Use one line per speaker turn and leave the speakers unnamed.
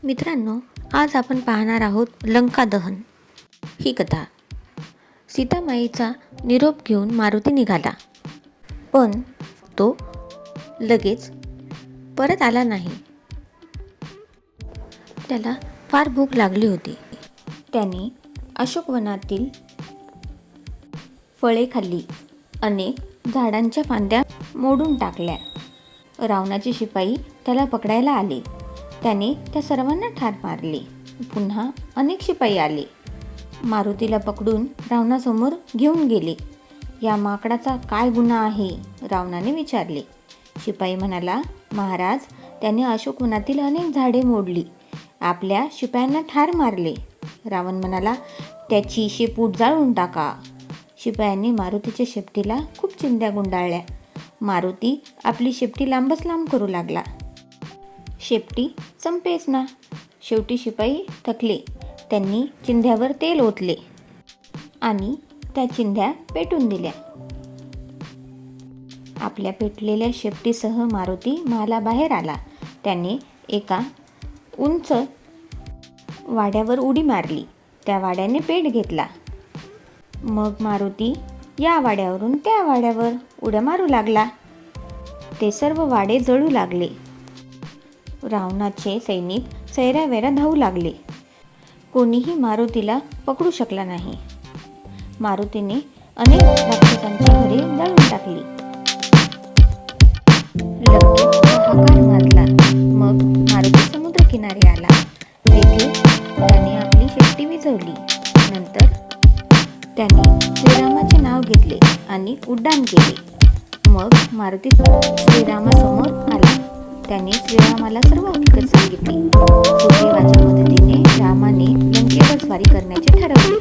मित्रांनो, आज आपण पाहणार आहोत लंका दहन ही कथा. सीतामाईचा निरोप घेऊन मारुती निघाला, पण तो लगेच परत आला नाही. त्याला फार भूक लागली होती. त्याने अशोकवनातील फळे खाल्ली, अनेक झाडांच्या फांद्या मोडून टाकल्या. रावणाचे शिपाई त्याला पकडायला आले. त्याने त्या सर्वांना ठार मारले. पुन्हा अनेक शिपाई आले. मारुतीला पकडून रावणासमोर घेऊन गेले. या माकडाचा काय गुन्हा आहे, रावणाने विचारले. शिपाई म्हणाला, महाराज, त्याने अशोकवनातील अनेक झाडे मोडली, आपल्या शिपायांना ठार मारले. रावण म्हणाला, त्याची शेपूट जाळून टाका. शिपायांनी मारुतीच्या शेपटीला खूप चिंध्या गुंडाळल्या. मारुती आपली शेपटी लांबच लांब करू लागला. शेपटी संपेच ना. शेवटी शिपाई थकले. त्यांनी चिंध्यावर तेल ओतले आणि त्या चिंध्या पेटून दिल्या. आपल्या पेटलेल्या शेपटीसह मारुती महालाबाहेर आला. त्याने एका उंच वाड्यावर उडी मारली. त्या वाड्याने पेट घेतला. मग मारुती या वाड्यावरून त्या वाड्यावर उड्या मारू लागला. ते सर्व वाडे जळू लागले. रावणाचे सैनिक सैरावैरा धावू लागले. कोणीही मारुतीला पकडू शकला नाही. मारुतीने अनेक राक्षसांची घरे जळून टाकली. लंकेत हाहाकार माजला. मग मारुती समुद्रकिनारी आला. तेथे त्याने आपली शेपटी विझवली. नंतर त्याने श्रीरामाचे नाव घेतले आणि उड्डाण केले. मग मारुती श्रीरामासमोर आला. त्याने श्रीरामाला सर्व हकीकत सांगितली. सुग्रीवाच्या मदतीने रामाने लंकेवर स्वारी करण्याचे ठरवले.